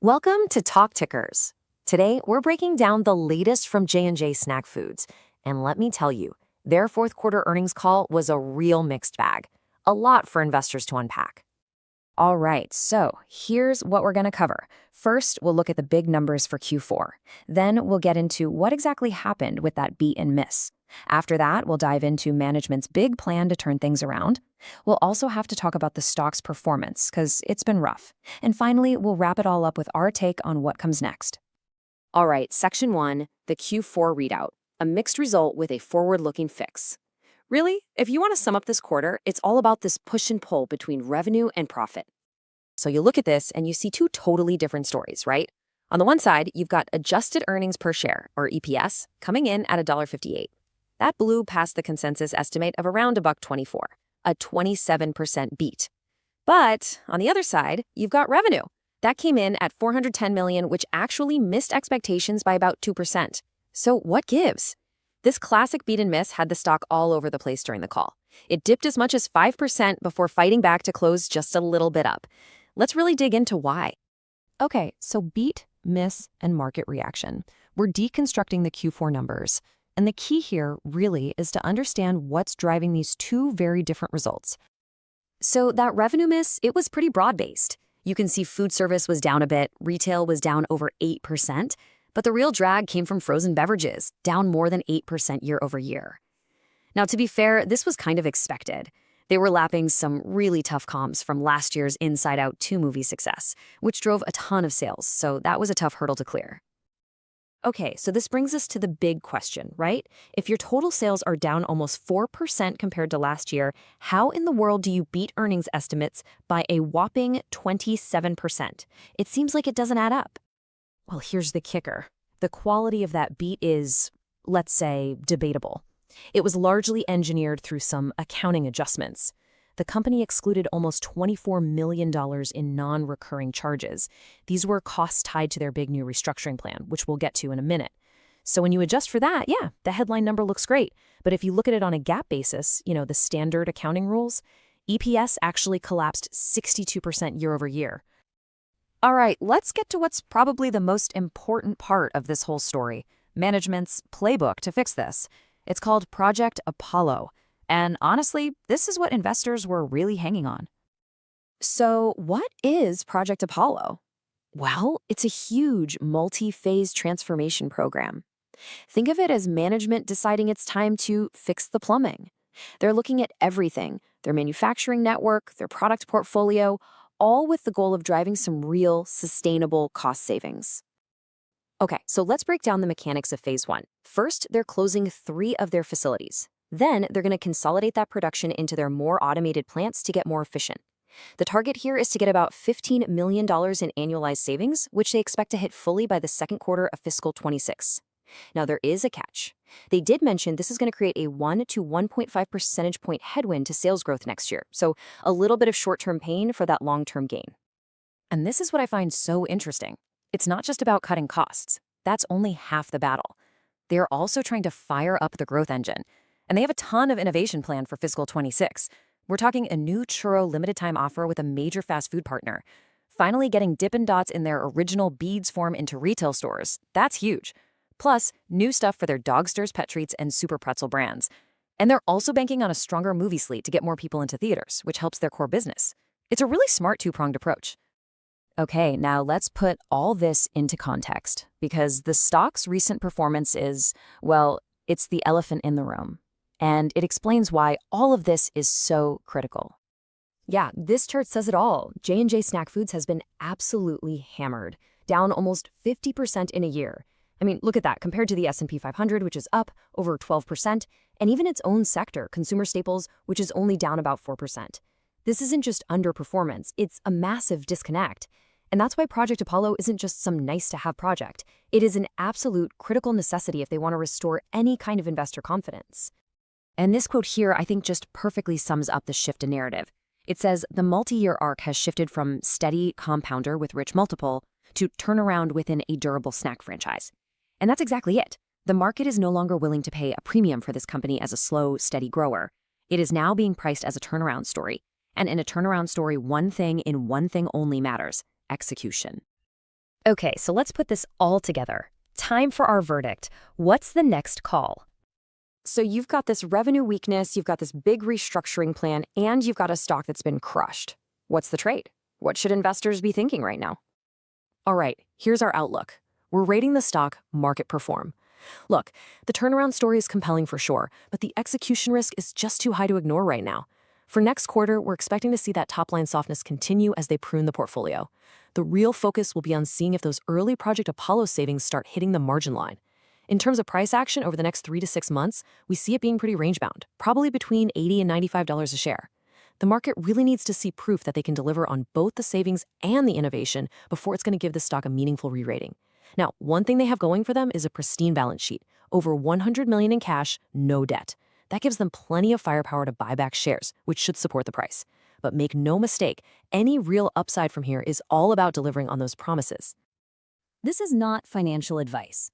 Welcome to Talk Tickers. Today, we're breaking down the latest from J&J Snack Foods. And let me tell you, their fourth quarter earnings call was a real mixed bag. A lot for investors to unpack. All right, so here's what we're going to cover. First, we'll look at the big numbers for Q4. Then we'll get into what exactly happened with that beat and miss. After that, we'll dive into management's big plan to turn things around. We'll also have to talk about the stock's performance, because it's been rough. And finally, we'll wrap it all up with our take on what comes next. All right, Section 1, the Q4 readout. A mixed result with a forward-looking fix. Really, if you want to sum up this quarter, it's all about this push and pull between revenue and profit. So you look at this and you see two totally different stories, right? On the one side, you've got adjusted earnings per share, or EPS, coming in at $1.58. That blew past the consensus estimate of around $1.24, a 27% beat. But on the other side, you've got revenue. That came in at $410 million, which actually missed expectations by about 2%. So what gives? This classic beat and miss had the stock all over the place during the call. It dipped as much as 5% before fighting back to close just a little bit up. Let's really dig into why. Okay, so beat, miss, and market reaction. We're deconstructing the Q4 numbers. And the key here really is to understand what's driving these two very different results. So that revenue miss, it was pretty broad-based. You can see food service was down a bit, retail was down over 8%, but the real drag came from frozen beverages, down more than 8% year over year. Now, to be fair, this was kind of expected. They were lapping some really tough comps from last year's Inside Out 2 movie success, which drove a ton of sales, so that was a tough hurdle to clear. Okay, so this brings us to the big question, right? If your total sales are down almost 4% compared to last year, how in the world do you beat earnings estimates by a whopping 27%? It seems like it doesn't add up. Well, here's the kicker. The quality of that beat is, let's say, debatable. It was largely engineered through some accounting adjustments. The company excluded almost $24 million in non-recurring charges. These were costs tied to their big new restructuring plan, which we'll get to in a minute. So when you adjust for that, yeah, the headline number looks great. But if you look at it on a GAAP basis, the standard accounting rules, EPS actually collapsed 62% year over year. All right, let's get to what's probably the most important part of this whole story, management's playbook to fix this. It's called Project Apollo. And honestly, this is what investors were really hanging on. So what is Project Apollo? Well, it's a huge multi-phase transformation program. Think of it as management deciding it's time to fix the plumbing. They're looking at everything, their manufacturing network, their product portfolio, all with the goal of driving some real, sustainable cost savings. Okay, so let's break down the mechanics of Phase 1. First, they're closing 3 of their facilities. Then, they're going to consolidate that production into their more automated plants to get more efficient. The target here is to get about $15 million in annualized savings, which they expect to hit fully by the second quarter of fiscal 26. Now, there is a catch. They did mention this is going to create a 1 to 1.5 percentage point headwind to sales growth next year, so a little bit of short-term pain for that long-term gain. And this is what I find so interesting. It's not just about cutting costs. That's only half the battle. They're also trying to fire up the growth engine. And they have a ton of innovation planned for fiscal 26. We're talking a new churro limited-time offer with a major fast food partner. Finally getting Dippin Dots in their original beads form into retail stores. That's huge. Plus, new stuff for their Dogsters pet treats and Super Pretzel brands. And they're also banking on a stronger movie slate to get more people into theaters, which helps their core business. It's a really smart two-pronged approach. Okay, now let's put all this into context, because the stock's recent performance is, well, it's the elephant in the room. And it explains why all of this is so critical. Yeah, this chart says it all. J&J Snack Foods has been absolutely hammered, down almost 50% in a year. I mean, look at that, compared to the S&P 500, which is up over 12%, and even its own sector, consumer staples, which is only down about 4%. This isn't just underperformance, it's a massive disconnect. And that's why Project Apollo isn't just some nice-to-have project. It is an absolute critical necessity if they want to restore any kind of investor confidence. And this quote here, I think, just perfectly sums up the shift in narrative. It says, the multi-year arc has shifted from steady compounder with rich multiple to turnaround within a durable snack franchise. And that's exactly it. The market is no longer willing to pay a premium for this company as a slow, steady grower. It is now being priced as a turnaround story. And in a turnaround story, one thing only matters: execution. Okay, so let's put this all together. Time for our verdict. What's the next call? So you've got this revenue weakness, you've got this big restructuring plan, and you've got a stock that's been crushed. What's the trade? What should investors be thinking right now? All right, here's our outlook. We're rating the stock market perform. Look, the turnaround story is compelling for sure, but the execution risk is just too high to ignore right now. For next quarter, we're expecting to see that top-line softness continue as they prune the portfolio. The real focus will be on seeing if those early Project Apollo savings start hitting the margin line. In terms of price action over the next 3 to 6 months, we see it being pretty range-bound, probably between $80 and $95 a share. The market really needs to see proof that they can deliver on both the savings and the innovation before it's going to give the stock a meaningful re-rating. Now, one thing they have going for them is a pristine balance sheet, over $100 million in cash, no debt. That gives them plenty of firepower to buy back shares, which should support the price. But make no mistake, any real upside from here is all about delivering on those promises. This is not financial advice.